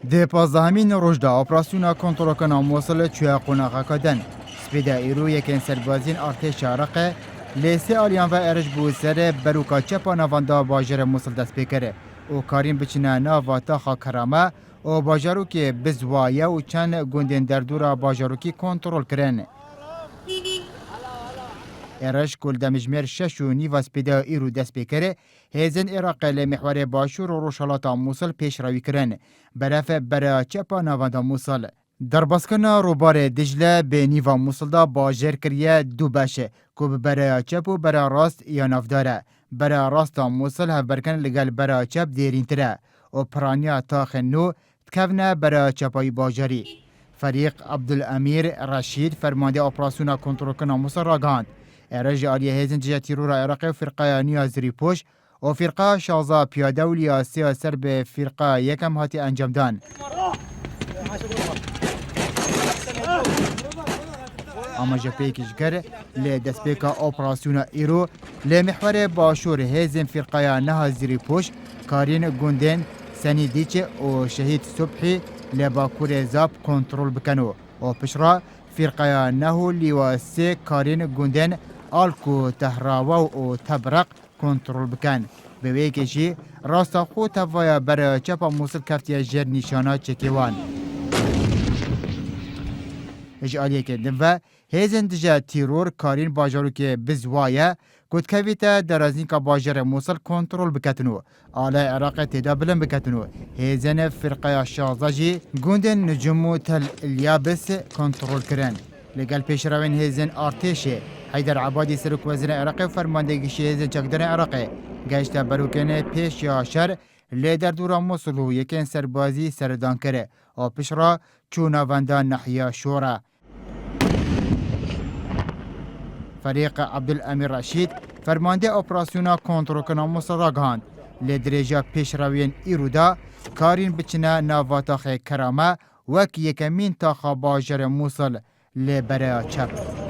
ده پازدهمین روژدا اپراسیونا کنترلکنا موصل چویا قوناغا کدن. سپیدا ایرو یکن سربازین ارتش عراق لیسی آلیان و ارج بوسر بروکا چپا نواندا باجر موصل دست بکره. او کارین بچنه نواتا خاکرامه او باجرو که بزوایه و چند گوندین در دورا باجرو کی کنترل کرن. ارش کل دمجمر شش و نیو سپیدا ایرو دست بکره هزن عراق لمحور باشور و روشالات موصل پیش روی کرن برف برا چپا نواندا موصل در باسکنا روبار دجله به نیو موصل دا باجر کریه دو باشه که برا چپ و برا راست یا نافداره برا راست موصل هفبرکن لگل برا چپ دیرین تره و پرانیا تاخ نو تکفنه برا چپای باجری فريق عبدالامیر رشید فرمانده اپراسیونا کنترل کنا موصل را گاند ارج آلیه هزن جه تیرور عراقی و فرقه نیازری پوش و فرقه شازا پیاده و لیاسی سر به فرقه یکم هاتی انجام دان. اما جپیکش گر لی دسپیکا اپراسیون ایرو لی محور باشور هزن فرقه نهازری پوش کارین گوندن سنی دیچه و شهید صبحی لی باکور زاب کنترل بکنو و پشرا فرقه نهو لیواسی کارین گوندن آلکو تهراوا و تبرق کنترل بکن. به ویکشی راستا خو توایا برای چپا موصل کفتیا جر نشانا چکیوان. اجعالیه کردن و هیزن دجا تیرور کارین باجارو که بزوایه کد کویتا درازین که باجر موصل کنترل بکتنو. آلای عراق تیدا بلن بکتنو. هیزن فرقه شازاجی گوندن نجمو تل الیابس کنترل کرن. لگل پیش روین هیزن ارتشه حیدر عبادی سرک وزیر عراقی و فرماندهی هیزن چکدر عراقی گشت بروکن پیش یا شر لیدر دورا موصل و یکن سربازی سردان کره و پیش را چوناوندان نحیا شورا. فريق عبدالامیر رشید فرمانده اپراسیونا کنترل کنا موصل را گاند لیدرجا پیش روین ایرودا کارین بچنه ناواتا خی کرامه وک یکمین تاخا باجر موصل لی برای چپ.